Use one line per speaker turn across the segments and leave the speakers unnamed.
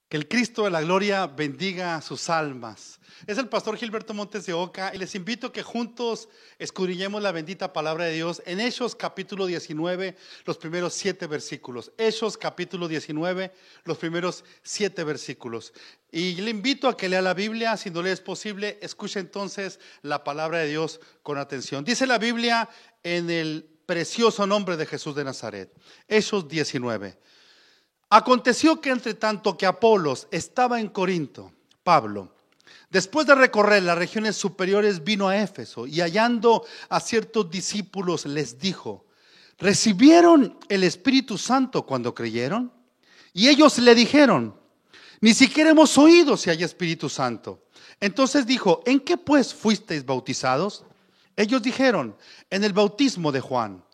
Que el Cristo de la gloria bendiga sus almas. Es el pastor Gilberto Montes de Oca y les invito a que juntos escudriñemos la bendita palabra de Dios en Hechos capítulo 19, los primeros 7 versículos. Hechos capítulo 19, los primeros 7 versículos. Y le invito a que lea la Biblia, si no le es posible, escuche entonces la palabra de Dios con atención. Dice la Biblia en el precioso nombre de Jesús de Nazaret. Hechos 19. Aconteció que entre tanto que Apolos estaba en Corinto, Pablo, después de recorrer las regiones superiores, vino a Éfeso y hallando a ciertos discípulos les dijo: ¿recibieron el Espíritu Santo cuando creyeron? Y ellos le dijeron: ni siquiera hemos oído si hay Espíritu Santo. Entonces dijo: ¿en qué pues fuisteis bautizados? Ellos dijeron: en el bautismo de Juan.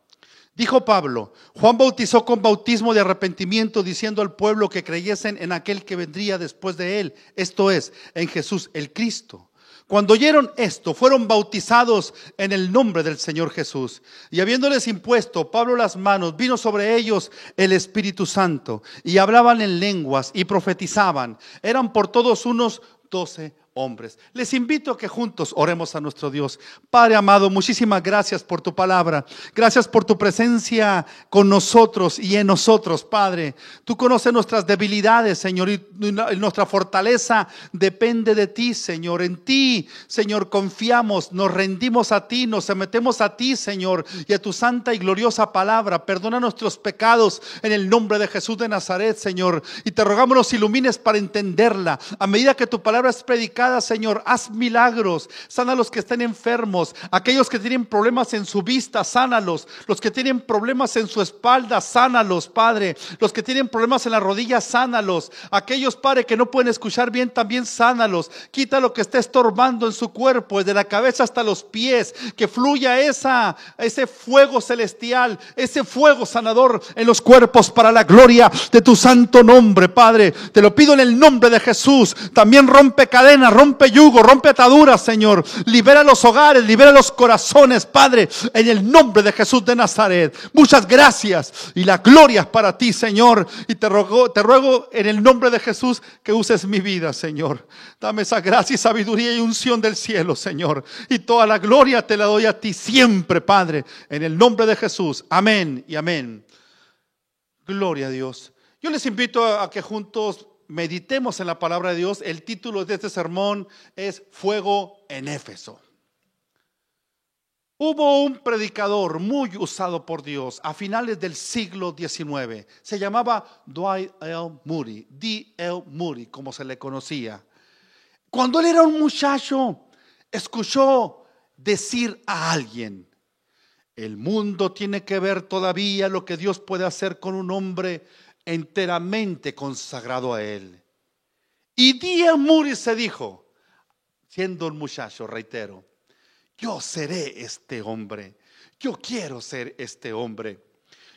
Dijo Pablo: Juan bautizó con bautismo de arrepentimiento, diciendo al pueblo que creyesen en aquel que vendría después de él, esto es, en Jesús el Cristo. Cuando oyeron esto, fueron bautizados en el nombre del Señor Jesús. Y habiéndoles impuesto Pablo las manos, vino sobre ellos el Espíritu Santo, y hablaban en lenguas y profetizaban. Eran por todos unos 12 hombres. Les invito a que juntos oremos a nuestro Dios. Padre amado, muchísimas gracias por tu palabra. Gracias por tu presencia con nosotros y en nosotros, Padre. Tú conoces nuestras debilidades, Señor, y nuestra fortaleza depende de ti, Señor. En ti, Señor, confiamos, nos rendimos a ti, nos sometemos a ti, Señor, y a tu santa y gloriosa palabra. Perdona nuestros pecados en el nombre de Jesús de Nazaret, Señor, y te rogamos nos ilumines para entenderla. A medida que tu palabra es predicada, Señor, haz milagros, sana a los que estén enfermos, aquellos que tienen problemas en su vista, sánalos, los que tienen problemas en su espalda, sánalos, Padre, los que tienen problemas en las rodillas, sánalos, aquellos, Padre, que no pueden escuchar bien, también sánalos, quita lo que esté estorbando en su cuerpo, desde la cabeza hasta los pies, que fluya ese fuego celestial, ese fuego sanador en los cuerpos para la gloria de tu santo nombre, Padre. Te lo pido en el nombre de Jesús. También rompe cadenas, rompe yugo, rompe ataduras, Señor. Libera los hogares, libera los corazones, Padre, en el nombre de Jesús de Nazaret. Muchas gracias y la gloria es para ti, Señor. Y te ruego en el nombre de Jesús que uses mi vida, Señor. Dame esa gracia y sabiduría y unción del cielo, Señor. Y toda la gloria te la doy a ti siempre, Padre, en el nombre de Jesús. Amén y amén. Gloria a Dios. Yo les invito a que juntos meditemos en la palabra de Dios. El título de este sermón es Fuego en Éfeso. Hubo un predicador muy usado por Dios a finales del siglo XIX. Se llamaba Dwight L. Moody, D.L. Moody, como se le conocía. Cuando él era un muchacho, escuchó decir a alguien: el mundo tiene que ver todavía lo que Dios puede hacer con un hombre enteramente consagrado a él. Y D.L. Moody se dijo, siendo un muchacho, reitero: yo seré este hombre, yo quiero ser este hombre.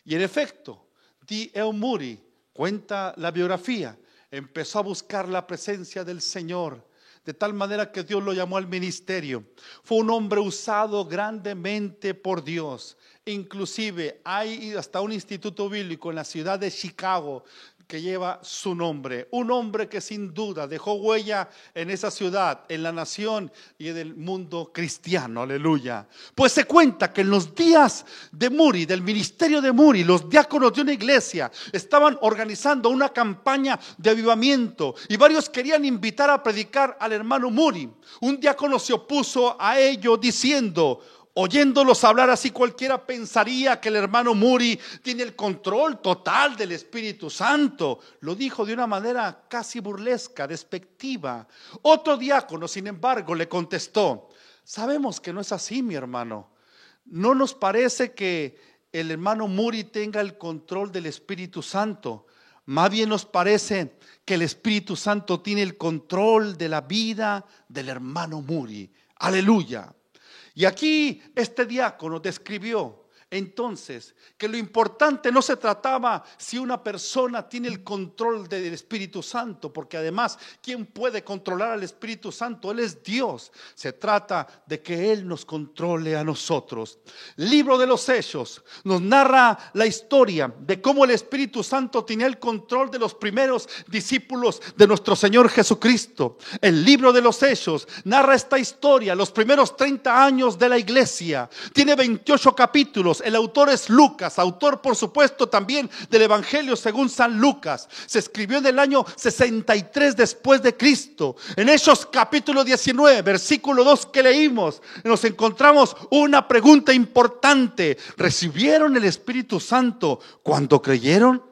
Y en efecto, D.L. Moody cuenta la biografía, empezó a buscar la presencia del Señor, de tal manera que Dios lo llamó al ministerio. Fue un hombre usado grandemente por Dios. Inclusive hay hasta un instituto bíblico en la ciudad de Chicago que lleva su nombre. Un hombre que sin duda dejó huella en esa ciudad, en la nación y en el mundo cristiano. Aleluya. Pues se cuenta que en los días de Moody, del ministerio de Moody, los diáconos de una iglesia estaban organizando una campaña de avivamiento y varios querían invitar a predicar al hermano Moody. Un diácono se opuso a ello diciendo: oyéndolos hablar así, cualquiera pensaría que el hermano Moody tiene el control total del Espíritu Santo. Lo dijo de una manera casi burlesca, despectiva. Otro diácono, sin embargo, le contestó: sabemos que no es así, mi hermano. No nos parece que el hermano Moody tenga el control del Espíritu Santo. Más bien nos parece que el Espíritu Santo tiene el control de la vida del hermano Moody. Aleluya. Y aquí este diácono describió Entonces, que lo importante no se trataba si una persona tiene el control del Espíritu Santo, porque además, ¿quién puede controlar al Espíritu Santo? Él es Dios. Se trata de que Él nos controle a nosotros. Libro de los Hechos nos narra la historia de cómo el Espíritu Santo tenía el control de los primeros discípulos de nuestro Señor Jesucristo. El libro de los Hechos narra esta historia, los primeros 30 años de la iglesia. Tiene 28 capítulos. El autor es Lucas, autor por supuesto también del Evangelio según San Lucas. Se escribió en el año 63 después de Cristo. En Hechos capítulo 19, versículo 2 que leímos, nos encontramos una pregunta importante. ¿Recibieron el Espíritu Santo cuando creyeron?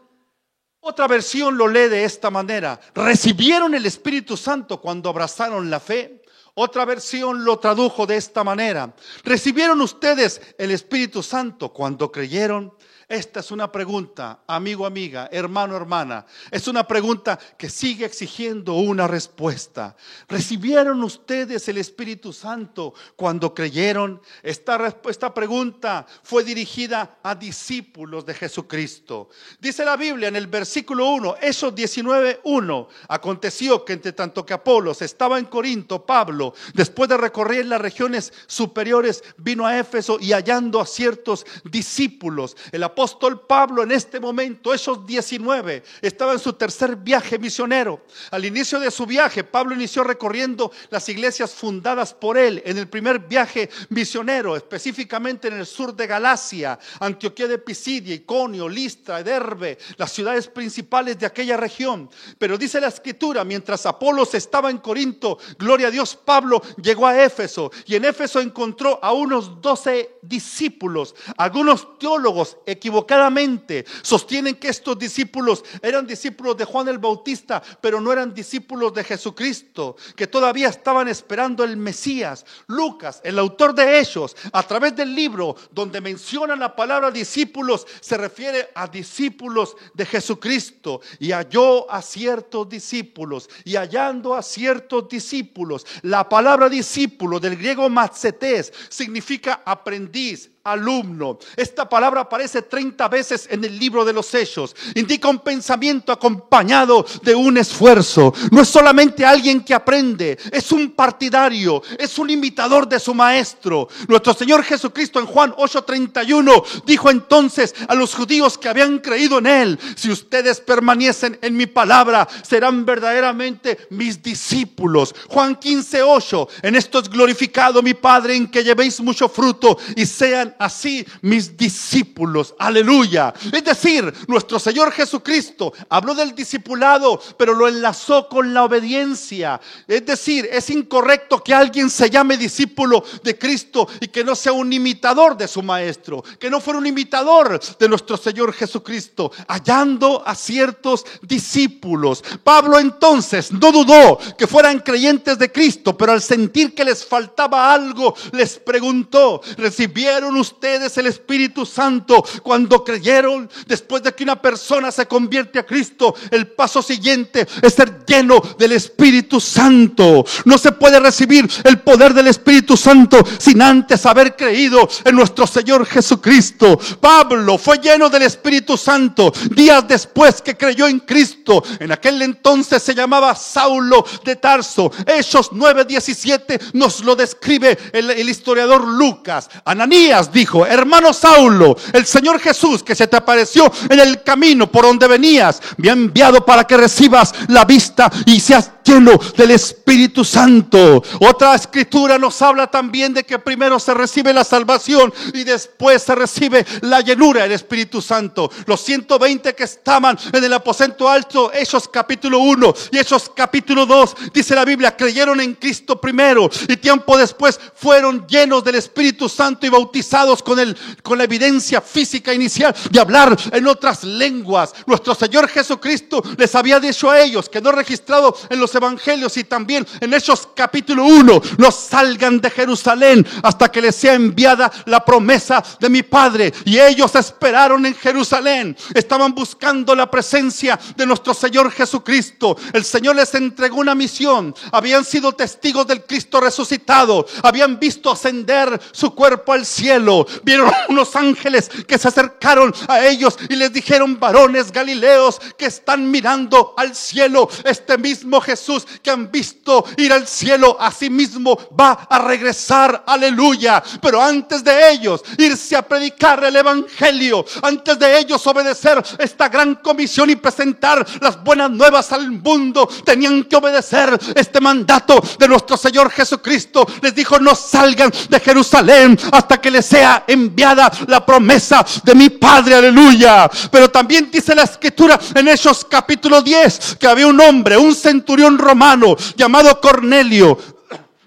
Otra versión lo lee de esta manera: ¿recibieron el Espíritu Santo cuando abrazaron la fe? Otra versión lo tradujo de esta manera: ¿recibieron ustedes el Espíritu Santo cuando creyeron? Esta es una pregunta, amigo, amiga, hermano, hermana. Es una pregunta que sigue exigiendo una respuesta. ¿Recibieron ustedes el Espíritu Santo cuando creyeron? Esta pregunta fue dirigida a discípulos de Jesucristo. Dice la Biblia en el versículo 1, Hechos 19:1. Aconteció que entre tanto que Apolos estaba en Corinto, Pablo, después de recorrer las regiones superiores, vino a Éfeso y hallando a ciertos discípulos. El apóstol Pablo en este momento, Hechos 19, estaba en su tercer viaje misionero. Al inicio de su viaje, Pablo inició recorriendo las iglesias fundadas por él en el primer viaje misionero, específicamente en el sur de Galacia, Antioquía de Pisidia, Iconio, Listra, Derbe, las ciudades principales de aquella región. Pero dice la Escritura, mientras Apolos estaba en Corinto, gloria a Dios, Pablo llegó a Éfeso y en Éfeso encontró a unos 12 discípulos. Algunos teólogos equivocadamente sostienen que estos discípulos eran discípulos de Juan el Bautista, pero no eran discípulos de Jesucristo, que todavía estaban esperando el Mesías. Lucas, el autor de Hechos, a través del libro donde menciona la palabra discípulos, se refiere a discípulos de Jesucristo. Y halló a ciertos discípulos, y hallando a ciertos discípulos. La palabra discípulo del griego matzetes significa aprendiz, alumno. Esta palabra aparece 30 veces en el libro de los Hechos. Indica un pensamiento acompañado de un esfuerzo. No es solamente alguien que aprende, es un partidario, es un imitador de su maestro. Nuestro Señor Jesucristo en Juan 8:31 dijo entonces a los judíos que habían creído en Él: si ustedes permanecen en mi palabra, serán verdaderamente mis discípulos. Juan 15:8: en esto es glorificado mi Padre, en que llevéis mucho fruto y sean así mis discípulos. Aleluya. Es decir, nuestro Señor Jesucristo habló del discipulado, pero lo enlazó con la obediencia. Es decir, es incorrecto que alguien se llame discípulo de Cristo y que no sea un imitador de su maestro, que no fuera un imitador de nuestro Señor Jesucristo. Hallando a ciertos discípulos, Pablo entonces no dudó que fueran creyentes de Cristo, pero al sentir que les faltaba algo, les preguntó: ¿recibieron ustedes el Espíritu Santo cuando creyeron? Después de que una persona se convierte a Cristo, el paso siguiente es ser lleno del Espíritu Santo. No se puede recibir el poder del Espíritu Santo sin antes haber creído en nuestro Señor Jesucristo. Pablo fue lleno del Espíritu Santo días después que creyó en Cristo. En aquel entonces se llamaba Saulo de Tarso. Hechos 9:17 nos lo describe el historiador Lucas. Ananías dijo: hermano Saulo, el Señor Jesús que se te apareció en el camino por donde venías, me ha enviado para que recibas la vista y seas lleno del Espíritu Santo. Otra escritura nos habla también de que primero se recibe la salvación y después se recibe la llenura del Espíritu Santo. Los 120 que estaban en el aposento alto, Hechos capítulo 1 y Hechos capítulo 2, dice la Biblia, creyeron en Cristo primero y tiempo después fueron llenos del Espíritu Santo y bautizados con la evidencia física inicial de hablar en otras lenguas. Nuestro Señor Jesucristo les había dicho a ellos, quedó registrado en los evangelios y también en Hechos capítulo 1: no salgan de Jerusalén hasta que les sea enviada la promesa de mi Padre. Y ellos esperaron en Jerusalén, estaban buscando la presencia de nuestro Señor Jesucristo. El Señor les entregó una misión, habían sido testigos del Cristo resucitado, habían visto ascender su cuerpo al cielo, cielo. Vieron unos ángeles que se acercaron a ellos y les dijeron: varones galileos que están mirando al cielo, este mismo Jesús que han visto ir al cielo, asimismo va a regresar. Aleluya. Pero antes de ellos irse a predicar el evangelio, antes de ellos obedecer esta gran comisión y presentar las buenas nuevas al mundo, tenían que obedecer este mandato de nuestro Señor Jesucristo. Les dijo: no salgan de Jerusalén hasta que les sea enviada la promesa de mi Padre. Aleluya. Pero también dice la Escritura en Hechos capítulo 10 que había un hombre, un centurión romano llamado Cornelio.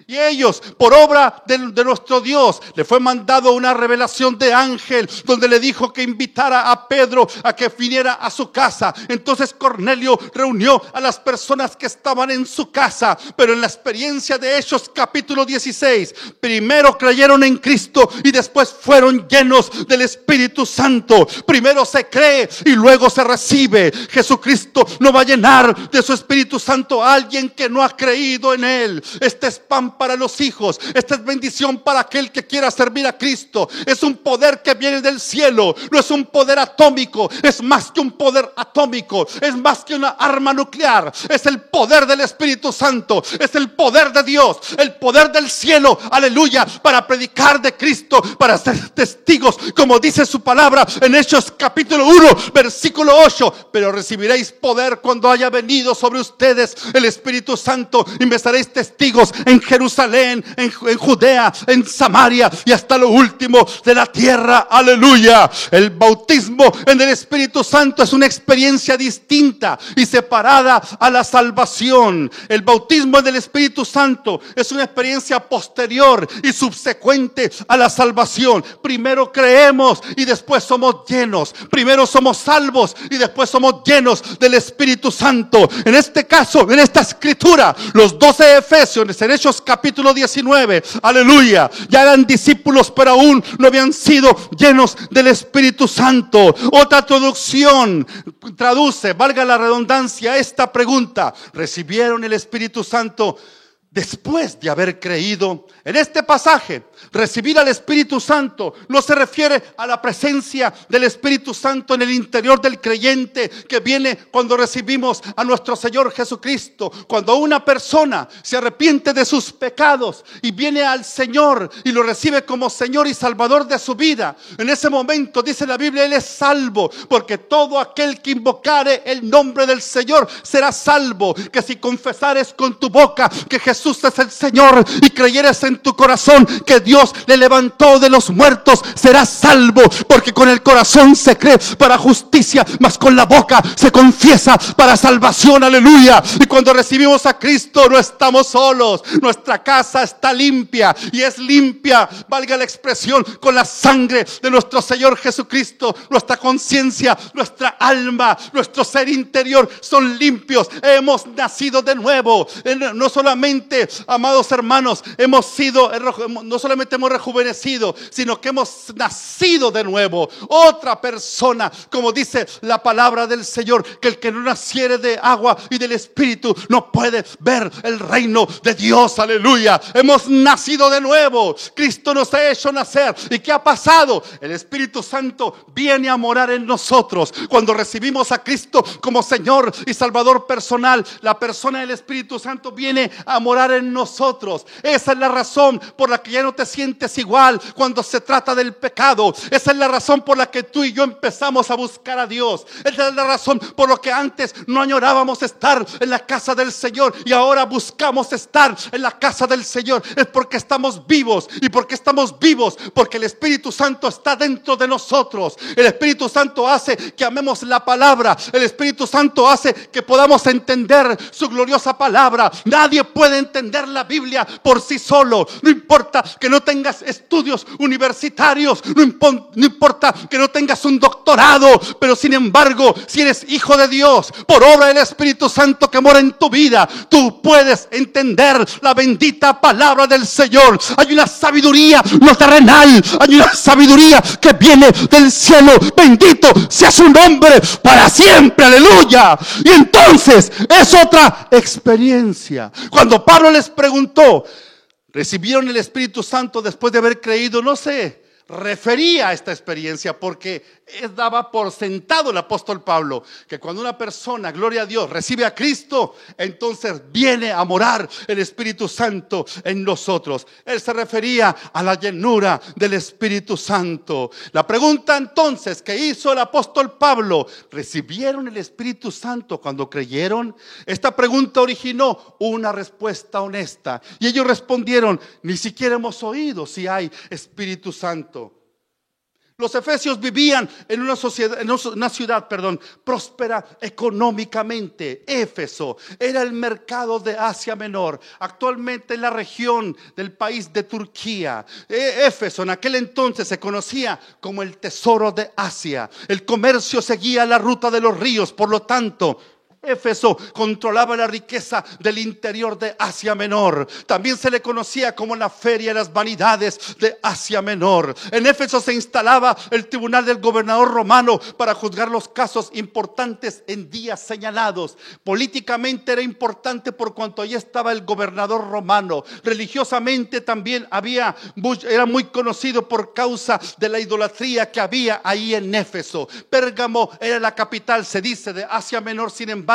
Y ellos, por obra de nuestro Dios, le fue mandado una revelación de ángel donde le dijo que invitara a Pedro a que viniera a su casa. Entonces Cornelio reunió a las personas que estaban en su casa. Pero en la experiencia de Hechos capítulo 16, primero creyeron en Cristo y después fueron llenos del Espíritu Santo. Primero se cree y luego se recibe. Jesucristo no va a llenar de su Espíritu Santo a alguien que no ha creído en Él. Este es pan para los hijos. Esta es bendición para aquel que quiera servir a Cristo. Es un poder que viene del cielo. No es un poder atómico. Es más que un poder atómico. Es más que una arma nuclear. Es el poder del Espíritu Santo. Es el poder de Dios. El poder del cielo. Aleluya. Para predicar de Cristo. Para ser testigos. Como dice su palabra en Hechos capítulo 1 versículo 8. Pero recibiréis poder cuando haya venido sobre ustedes el Espíritu Santo. Y me seréis testigos en Jerusalén, en Judea, en Samaria y hasta lo último de la tierra. Aleluya. El bautismo en el Espíritu Santo es una experiencia distinta y separada a la salvación. El bautismo en el Espíritu Santo es una experiencia posterior y subsecuente a la salvación. Primero creemos y después somos llenos. Primero somos salvos y después somos llenos del Espíritu Santo. En este caso, en esta escritura, los 12 efesios en Hechos capítulo 19, aleluya, ya eran discípulos pero aún no habían sido llenos del Espíritu Santo. Otra traducción traduce, valga la redundancia, esta pregunta: ¿recibieron el Espíritu Santo después de haber creído? En este pasaje, recibir al Espíritu Santo no se refiere a la presencia del Espíritu Santo en el interior del creyente que viene cuando recibimos a nuestro Señor Jesucristo. Cuando una persona se arrepiente de sus pecados y viene al Señor y lo recibe como Señor y Salvador de su vida, en ese momento dice la Biblia, él es salvo, porque todo aquel que invocare el nombre del Señor será salvo. Que si confesares con tu boca que Jesús es el Señor y creyeres en tu corazón que Dios le levantó de los muertos, serás salvo. Porque con el corazón se cree para justicia, mas con la boca se confiesa para salvación. Aleluya. Y cuando recibimos a Cristo no estamos solos. Nuestra casa está limpia, y es limpia, valga la expresión, con la sangre de nuestro Señor Jesucristo. Nuestra conciencia, nuestra alma, nuestro ser interior son limpios. Hemos nacido de nuevo. No solamente, amados hermanos, no solamente hemos rejuvenecido, sino que hemos nacido de nuevo. Otra persona, como dice la palabra del Señor, que el que no naciere de agua y del Espíritu no puede ver el reino de Dios. Aleluya. Hemos nacido de nuevo. Cristo nos ha hecho nacer. ¿Y qué ha pasado? El Espíritu Santo viene a morar en nosotros. Cuando recibimos a Cristo como Señor y Salvador personal, la persona del Espíritu Santo viene a morar en nosotros. Esa es la razón por la que ya no te sientes igual cuando se trata del pecado. Esa es la razón por la que tú y yo empezamos a buscar a Dios. Esa es la razón por la que antes no añorábamos estar en la casa del Señor y ahora buscamos estar en la casa del Señor. Es porque estamos vivos. ¿Y porque estamos vivos? Porque el Espíritu Santo está dentro de nosotros. El Espíritu Santo hace que amemos la palabra. El Espíritu Santo hace que podamos entender su gloriosa palabra. Nadie puede entender la Biblia por sí solo. No importa que no tengas estudios universitarios, no importa que no tengas un doctorado, pero sin embargo, si eres hijo de Dios, por obra del Espíritu Santo que mora en tu vida, tú puedes entender la bendita palabra del Señor. Hay una sabiduría no terrenal, hay una sabiduría que viene del cielo. Bendito sea su nombre para siempre, aleluya. Y entonces es otra experiencia. Cuando Pablo les preguntó, ¿recibieron el Espíritu Santo después de haber creído? No se refería a esta experiencia porque daba por sentado el apóstol Pablo que cuando una persona, gloria a Dios, recibe a Cristo, entonces viene a morar el Espíritu Santo en nosotros. Él se refería a la llenura del Espíritu Santo. La pregunta entonces que hizo el apóstol Pablo: ¿recibieron el Espíritu Santo cuando creyeron? Esta pregunta originó una respuesta honesta y ellos respondieron: ni siquiera hemos oído si hay Espíritu Santo. Los efesios vivían en una ciudad próspera económicamente. Éfeso era el mercado de Asia Menor, actualmente en la región del país de Turquía. Éfeso en aquel entonces se conocía como el tesoro de Asia. El comercio seguía la ruta de los ríos, por lo tanto Éfeso controlaba la riqueza del interior de Asia Menor. También se le conocía como la feria de las vanidades de Asia Menor. En Éfeso se instalaba el tribunal del gobernador romano para juzgar los casos importantes en días señalados. Políticamente era importante por cuanto allí estaba el gobernador romano. Religiosamente también era muy conocido por causa de la idolatría que había ahí en Éfeso. Pérgamo era la capital, se dice, de Asia Menor. Sin embargo,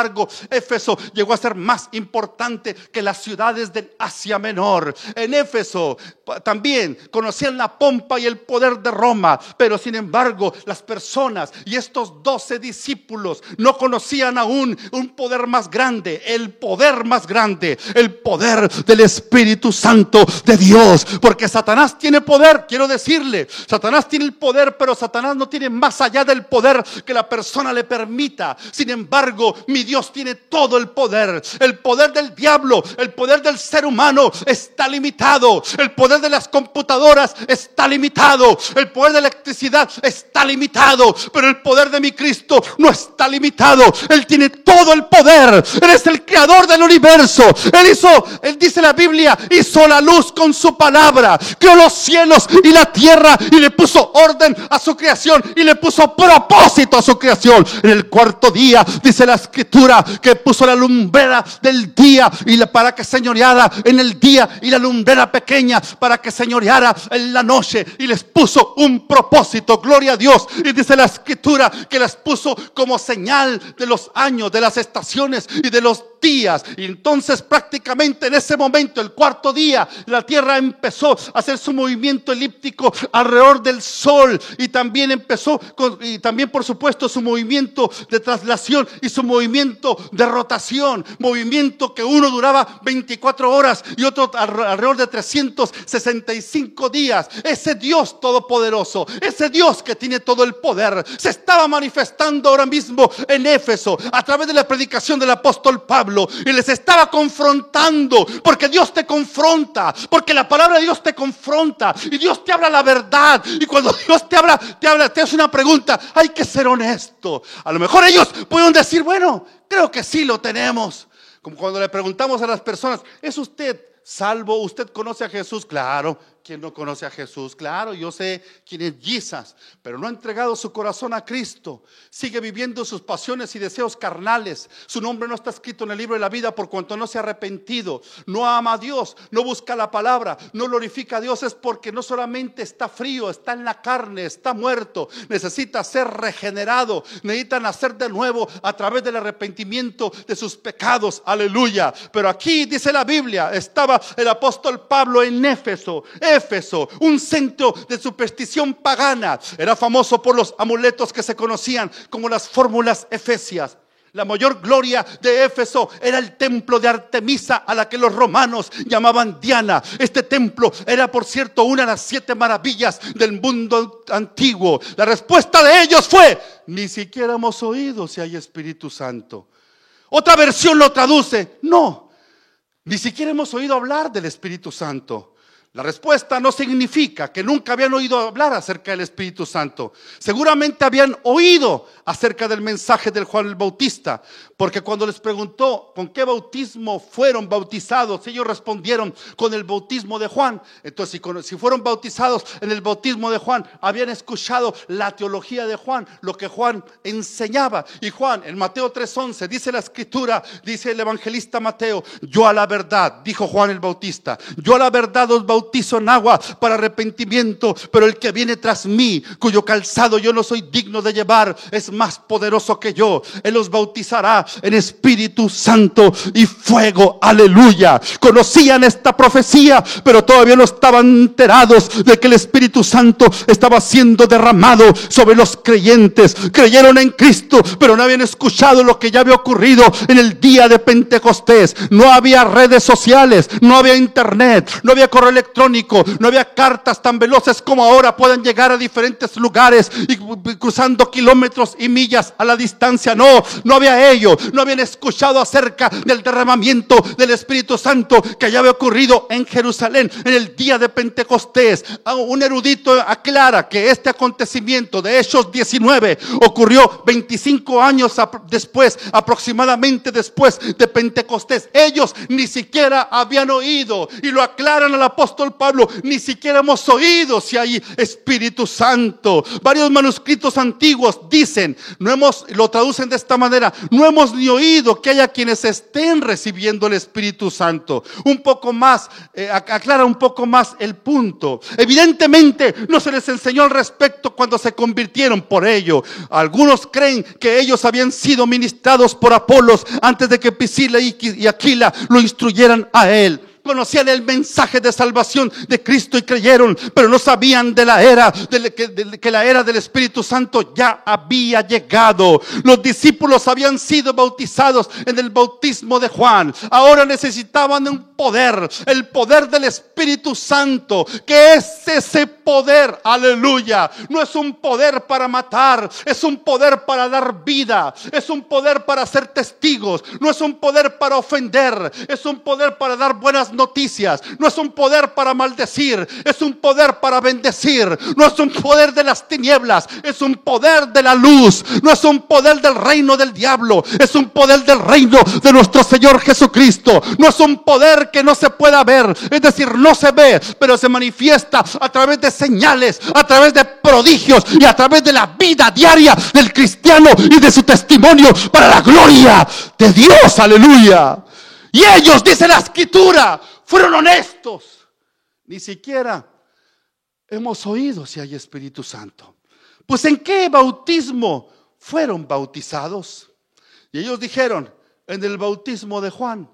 Éfeso llegó a ser más importante que las ciudades del Asia Menor. En Éfeso también conocían la pompa y el poder de Roma, pero sin embargo las personas y estos 12 discípulos no conocían aún un poder más grande, el poder más grande, el poder del Espíritu Santo de Dios. Porque Satanás tiene poder, quiero decirle, Satanás tiene el poder, pero Satanás no tiene más allá del poder que la persona le permita. Sin embargo, mi Dios tiene todo el poder. El poder del diablo, el poder del ser humano está limitado. El poder de las computadoras está limitado. El poder de la electricidad está limitado. Pero el poder de mi Cristo no está limitado. Él tiene todo el poder. Él es el creador del universo. Él dice la Biblia, hizo la luz con su palabra, creó los cielos y la tierra y le puso orden a su creación y le puso propósito a su creación. En el cuarto día, dice la Escritura, que puso la lumbrera del día para que señoreara en el día y la lumbrera pequeña para que señoreara en la noche, y les puso un propósito, gloria a Dios. Y dice la Escritura que las puso como señal de los años, de las estaciones y de los días. Y entonces prácticamente en ese momento, el cuarto día, la tierra empezó a hacer su movimiento elíptico alrededor del sol, y también por supuesto su movimiento de traslación y su movimiento de rotación, movimiento que uno duraba 24 horas y otro alrededor de 365 días. Ese Dios todopoderoso, ese Dios que tiene todo el poder, se estaba manifestando ahora mismo en Éfeso a través de la predicación del apóstol Pablo, y les estaba confrontando, porque Dios te confronta, porque la palabra de Dios te confronta y Dios te habla la verdad. Y cuando Dios te habla, te hace una pregunta, hay que ser honesto. A lo mejor ellos pudieron decir, bueno, creo que sí lo tenemos. Como cuando le preguntamos a las personas, ¿es usted salvo? ¿Usted conoce a Jesús? Claro. ¿Quién no conoce a Jesús? Claro, yo sé quién es Jesús, pero no ha entregado su corazón a Cristo. Sigue viviendo sus pasiones y deseos carnales. Su nombre no está escrito en el libro de la vida por cuanto no se ha arrepentido. No ama a Dios, no busca la palabra, no glorifica a Dios. Es porque no solamente está frío, está en la carne, está muerto. Necesita ser regenerado, necesita nacer de nuevo a través del arrepentimiento de sus pecados. Aleluya. Pero aquí dice la Biblia, estaba el apóstol Pablo en Éfeso, un centro de superstición pagana. Era famoso por los amuletos que se conocían como las fórmulas efesias. La mayor gloria de Éfeso era el templo de Artemisa, a la que los romanos llamaban Diana. Este templo era, por cierto, una de las 7 maravillas del mundo antiguo. La respuesta de ellos fue: ni siquiera hemos oído si hay Espíritu Santo. Otra versión lo traduce: no, ni siquiera hemos oído hablar del Espíritu Santo. La respuesta no significa que nunca habían oído hablar acerca del Espíritu Santo. Seguramente habían oído acerca del mensaje del Juan el Bautista, porque cuando les preguntó con qué bautismo fueron bautizados, ellos respondieron con el bautismo de Juan. Entonces, si fueron bautizados en el bautismo de Juan, habían escuchado la teología de Juan, lo que Juan enseñaba. Y Juan, en Mateo 3:11, dice la Escritura, dice el evangelista Mateo: yo a la verdad, dijo Juan el Bautista, yo a la verdad os bautizo bautizo en agua para arrepentimiento, pero el que viene tras mí, cuyo calzado yo no soy digno de llevar, es más poderoso que yo. Él los bautizará en Espíritu Santo y fuego. Aleluya. Conocían esta profecía, pero todavía no estaban enterados de que el Espíritu Santo estaba siendo derramado sobre los creyentes. Creyeron en Cristo, pero no habían escuchado lo que ya había ocurrido en el día de Pentecostés. No había redes sociales, no había internet, no había correo electrónico, no había cartas tan veloces como ahora pueden llegar a diferentes lugares y cruzando kilómetros y millas a la distancia. No había ello. No habían escuchado acerca del derramamiento del Espíritu Santo que ya había ocurrido en Jerusalén en el día de Pentecostés. Un erudito aclara que este acontecimiento de Hechos 19 ocurrió 25 años después, aproximadamente después de Pentecostés. Ellos ni siquiera habían oído, y lo aclaran al apóstol Pablo, ni siquiera hemos oído si hay Espíritu Santo. Varios manuscritos antiguos dicen, lo traducen de esta manera: no hemos ni oído que haya quienes estén recibiendo el Espíritu Santo. Un poco más, aclara un poco más el punto. Evidentemente no se les enseñó al respecto cuando se convirtieron. Por ello, algunos creen que ellos habían sido ministrados por Apolos antes de que Priscila y Aquila lo instruyeran a él. Conocían el mensaje de salvación de Cristo y creyeron, pero no sabían de la era, que la era del Espíritu Santo ya había llegado. Los discípulos habían sido bautizados en el bautismo de Juan. Ahora necesitaban un poder, el poder del Espíritu Santo. ¿Qué es ese poder? Aleluya. No es un poder para matar, es un poder para dar vida, es un poder para ser testigos, no es un poder para ofender, es un poder para dar buenas noticias, no es un poder para maldecir, es un poder para bendecir. No es un poder de las tinieblas, es un poder de la luz. No es un poder del reino del diablo, es un poder del reino de nuestro Señor Jesucristo. No es un poder que no se pueda ver, es decir, no se ve, pero se manifiesta a través de señales, a través de prodigios y a través de la vida diaria del cristiano y de su testimonio para la gloria de Dios. Aleluya. Y ellos, dice la Escritura, fueron honestos. Ni siquiera hemos oído si hay Espíritu Santo. Pues ¿en qué bautismo fueron bautizados? Y ellos dijeron, en el bautismo de Juan.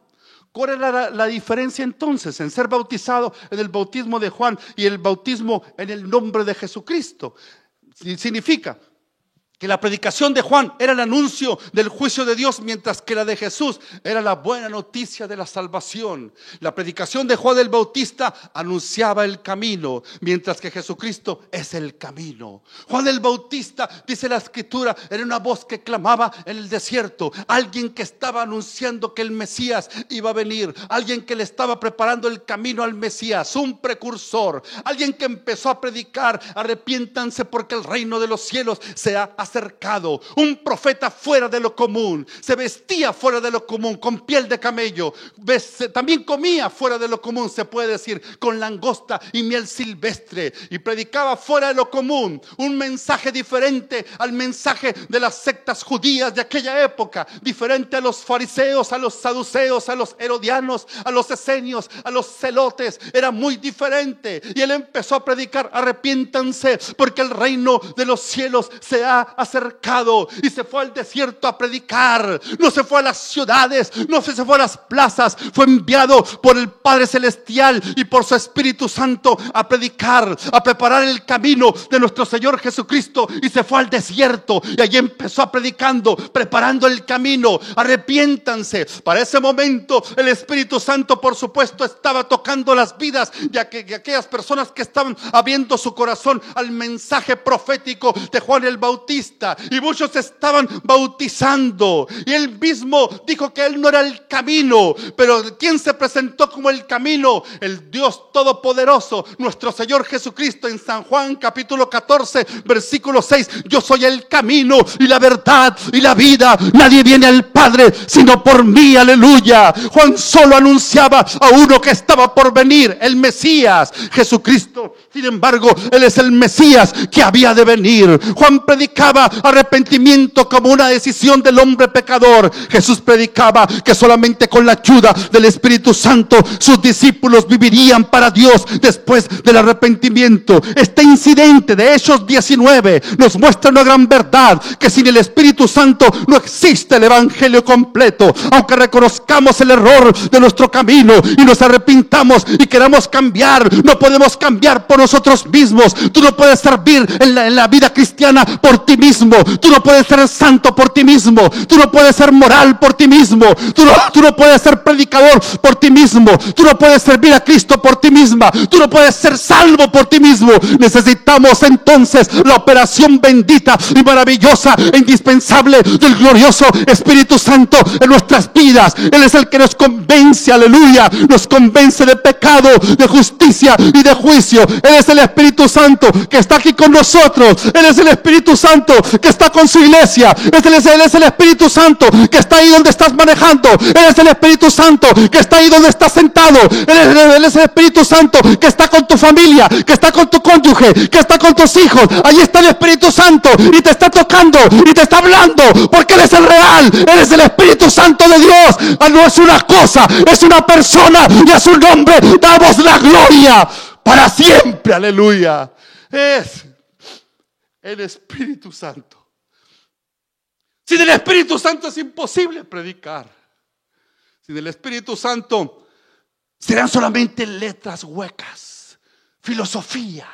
¿Cuál era la diferencia entonces en ser bautizado en el bautismo de Juan y el bautismo en el nombre de Jesucristo? Significa que la predicación de Juan era el anuncio del juicio de Dios, mientras que la de Jesús era la buena noticia de la salvación. La predicación de Juan el Bautista anunciaba el camino, mientras que Jesucristo es el camino. Juan el Bautista, dice la Escritura, era una voz que clamaba en el desierto. Alguien que estaba anunciando que el Mesías iba a venir. Alguien que le estaba preparando el camino al Mesías. Un precursor. Alguien que empezó a predicar: arrepiéntanse porque el reino de los cielos se ha acercado. Un profeta fuera de lo común. Se vestía fuera de lo común con piel de camello. También comía fuera de lo común, se puede decir, con langosta y miel silvestre. Y predicaba fuera de lo común. Un mensaje diferente al mensaje de las sectas judías de aquella época. Diferente a los fariseos, a los saduceos, a los herodianos, a los esenios, a los celotes. Era muy diferente. Y él empezó a predicar: arrepiéntanse porque el reino de los cielos se ha acercado. Y se fue al desierto a predicar. No se fue a las ciudades, no se fue a las plazas. Fue enviado por el Padre Celestial y por su Espíritu Santo a predicar, a preparar el camino de nuestro Señor Jesucristo. Y se fue al desierto y allí empezó predicando, preparando el camino. Arrepiéntanse. Para ese momento el Espíritu Santo, por supuesto, estaba tocando las vidas de aquellas personas que estaban abriendo su corazón al mensaje profético de Juan el Bautista. Y muchos estaban bautizando. Y él mismo dijo que él no era el camino. Pero ¿quién se presentó como el camino? El Dios Todopoderoso, nuestro Señor Jesucristo, en San Juan capítulo 14 versículo 6. Yo soy el camino y la verdad y la vida. Nadie viene al Padre sino por mí. Aleluya. Juan solo anunciaba a uno que estaba por venir, el Mesías. Jesucristo Sin embargo, Él es el Mesías que había de venir. Juan predicaba arrepentimiento como una decisión del hombre pecador. Jesús predicaba que solamente con la ayuda del Espíritu Santo sus discípulos vivirían para Dios después del arrepentimiento. Este incidente de Hechos 19 nos muestra una gran verdad: que sin el Espíritu Santo no existe el evangelio completo. Aunque reconozcamos el error de nuestro camino y nos arrepintamos y queramos cambiar, no podemos cambiar por nosotros mismos. Tú no puedes servir en la vida cristiana por ti mismo. Tú no puedes ser santo por ti mismo. Tú no puedes ser moral por ti mismo. Tú no puedes ser predicador por ti mismo. Tú no puedes servir a Cristo por ti misma. Tú no puedes ser salvo por ti mismo. Necesitamos entonces la operación bendita y maravillosa e indispensable del glorioso Espíritu Santo en nuestras vidas. Él es el que nos convence, aleluya, nos convence de pecado, de justicia y de juicio. Él es el Espíritu Santo que está aquí con nosotros. Él es el Espíritu Santo que está con su iglesia. Él es el Espíritu Santo que está ahí donde estás manejando. Él es el Espíritu Santo que está ahí donde estás sentado. Él es el Espíritu Santo que está con tu familia, que está con tu cónyuge, que está con tus hijos. Ahí está el Espíritu Santo y te está tocando y te está hablando, porque Él es el real. Él es el Espíritu Santo de Dios. No es una cosa, es una persona y a su nombre damos la gloria para siempre, aleluya. Es el Espíritu Santo. Sin el Espíritu Santo es imposible predicar. Sin el Espíritu Santo serán solamente letras huecas, filosofía,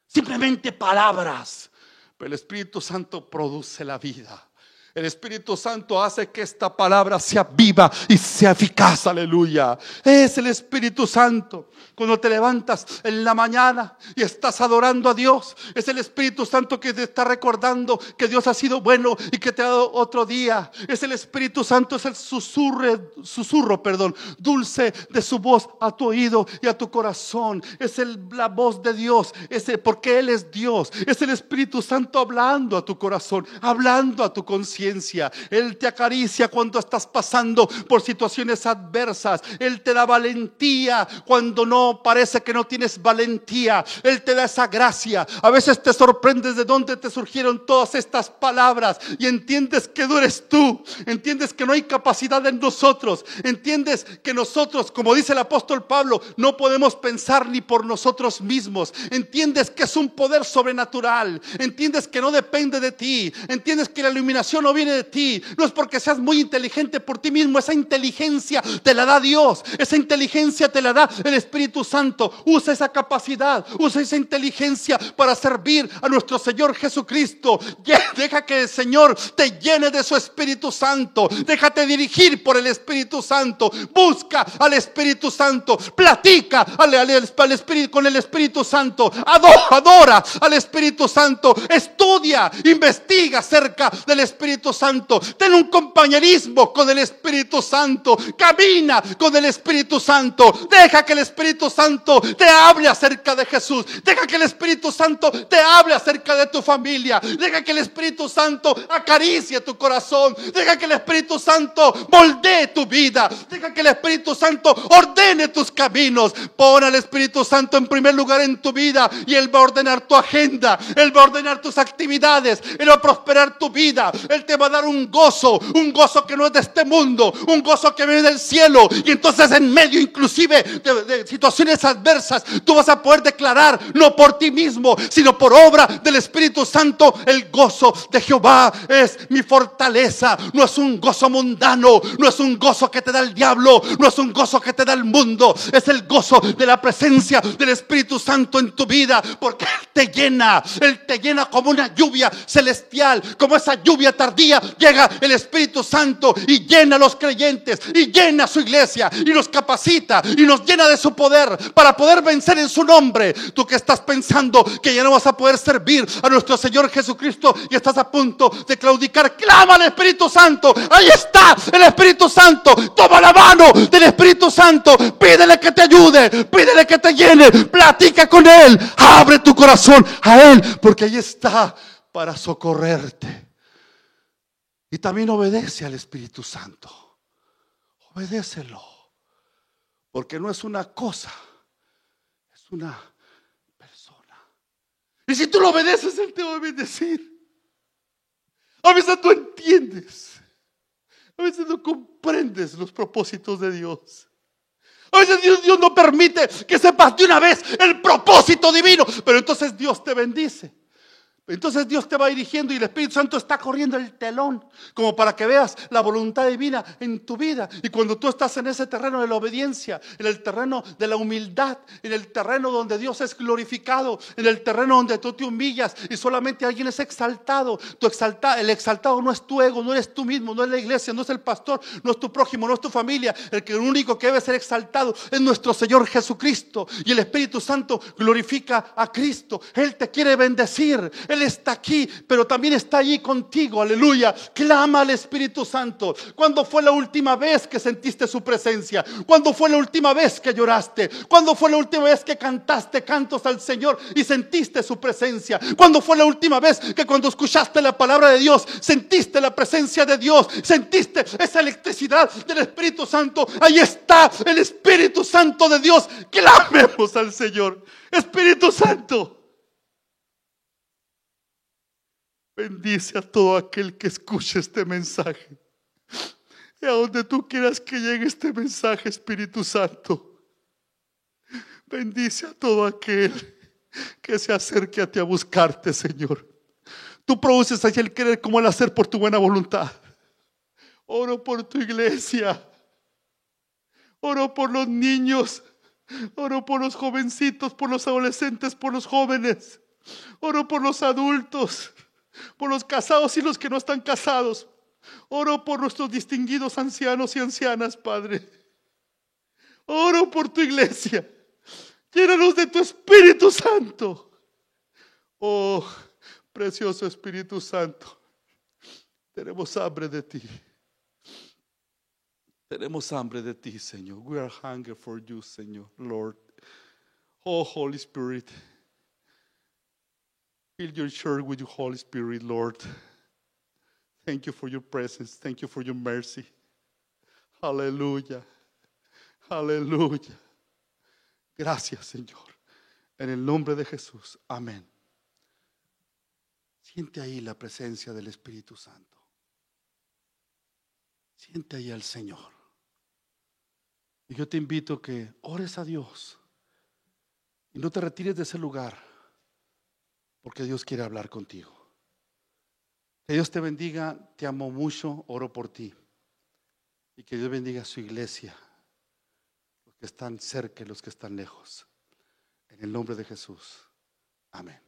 simplemente palabras. Pero el Espíritu Santo produce la vida. El Espíritu Santo hace que esta palabra sea viva y sea eficaz, aleluya. Es el Espíritu Santo. Cuando te levantas en la mañana y estás adorando a Dios, es el Espíritu Santo que te está recordando que Dios ha sido bueno y que te ha dado otro día. Es el Espíritu Santo, es el susurro, dulce de su voz a tu oído y a tu corazón. Es la voz de Dios, porque Él es Dios. Es el Espíritu Santo hablando a tu corazón, hablando a tu conciencia. Él te acaricia cuando estás pasando por situaciones adversas. Él te da valentía cuando no parece que no tienes valentía. Él te da esa gracia. A veces te sorprendes de dónde te surgieron todas estas palabras y entiendes que no eres tú. Entiendes que no hay capacidad en nosotros. Entiendes que nosotros, como dice el apóstol Pablo, no podemos pensar ni por nosotros mismos. Entiendes que es un poder sobrenatural. Entiendes que no depende de ti. Entiendes que la iluminación no viene de ti. No es porque seas muy inteligente por ti mismo. Esa inteligencia te la da Dios. Esa inteligencia te la da el Espíritu Santo. Usa esa capacidad, usa esa inteligencia para servir a nuestro Señor Jesucristo. Deja que el Señor te llene de su Espíritu Santo. Déjate dirigir por el Espíritu Santo. Busca al Espíritu Santo. Platica con el Espíritu Santo. Adora al Espíritu Santo. Estudia, investiga acerca del Espíritu Santo. Ten un compañerismo con el Espíritu Santo. Camina con el Espíritu Santo. Deja que el Espíritu Santo te hable acerca de Jesús. Deja que el Espíritu Santo te hable acerca de tu familia. Deja que el Espíritu Santo acaricie tu corazón. Deja que el Espíritu Santo moldee tu vida. Deja que el Espíritu Santo ordene tus caminos. Pon al Espíritu Santo en primer lugar en tu vida y Él va a ordenar tu agenda. Él va a ordenar tus actividades. Él va a prosperar tu vida. Él te va a dar un gozo que no es de este mundo, un gozo que viene del cielo. Y entonces en medio inclusive de situaciones adversas, tú vas a poder declarar, no por ti mismo, sino por obra del Espíritu Santo: el gozo de Jehová es mi fortaleza. No es un gozo mundano, no es un gozo que te da el diablo, no es un gozo que te da el mundo. Es el gozo de la presencia del Espíritu Santo en tu vida, porque Él te llena como una lluvia celestial. Como esa lluvia tardía, llega el Espíritu Santo y llena a los creyentes y llena a su iglesia y nos capacita y nos llena de su poder para poder vencer en su nombre. Tú que estás pensando que ya no vas a poder servir a nuestro Señor Jesucristo y estás a punto de claudicar, clama al Espíritu Santo. Ahí está el Espíritu Santo. Toma la mano del Espíritu Santo. Pídele que te ayude, pídele que te llene. Platica con Él. Abre tu corazón a Él, porque ahí está para socorrerte. Y también obedece al Espíritu Santo. Obedécelo. Porque no es una cosa, es una Y si tú lo obedeces, Él te va a bendecir. A veces no entiendes. A veces no comprendes los propósitos de Dios. A veces Dios no permite que sepas de una vez el propósito divino. Pero entonces Dios te bendice. Entonces Dios te va dirigiendo y el Espíritu Santo está corriendo el telón como para que veas la voluntad divina en tu vida. Y cuando tú estás en ese terreno de la obediencia, en el terreno de la humildad, en el terreno donde Dios es glorificado, en el terreno donde tú te humillas y solamente alguien es exaltado, el exaltado no es tu ego, no eres tú mismo, no es la iglesia, no es el pastor, no es tu prójimo, no es tu familia. El único que debe ser exaltado es nuestro Señor Jesucristo. Y el Espíritu Santo glorifica a Cristo. Él te quiere bendecir. Él está aquí, pero también está allí contigo. Aleluya. Clama al Espíritu Santo. ¿Cuándo fue la última vez que sentiste su presencia? ¿Cuándo fue la última vez que lloraste? ¿Cuándo fue la última vez que cantaste cantos al Señor y sentiste su presencia? ¿Cuándo fue la última vez que cuando escuchaste la palabra de Dios sentiste la presencia de Dios? ¿Sentiste esa electricidad del Espíritu Santo? Ahí está el Espíritu Santo de Dios. Clamemos al Señor. Espíritu Santo, bendice a todo aquel que escuche este mensaje. Y a donde tú quieras que llegue este mensaje, Espíritu Santo, bendice a todo aquel que se acerque a ti a buscarte, Señor. Tú produces ahí el querer como el hacer por tu buena voluntad. Oro por tu iglesia. Oro por los niños. Oro por los jovencitos, por los adolescentes, por los jóvenes. Oro por los adultos, por los casados y los que no están casados. Oro por nuestros distinguidos ancianos y ancianas, Padre. Oro por tu iglesia. Llénanos de tu Espíritu Santo. Oh, precioso Espíritu Santo, tenemos hambre de ti. Tenemos hambre de ti, Señor. We are hungry for you, Señor, Lord. Oh, Holy Spirit, fill your church with your Holy Spirit, Lord. Thank you for your presence. Thank you for your mercy. Aleluya. Aleluya. Gracias, Señor. En el nombre de Jesús. Amén. Siente ahí la presencia del Espíritu Santo. Siente ahí al Señor. Y yo te invito a que ores a Dios y no te retires de ese lugar, porque Dios quiere hablar contigo. Que Dios te bendiga. Te amo mucho. Oro por ti. Y que Dios bendiga a su iglesia, los que están cerca y los que están lejos. En el nombre de Jesús. Amén.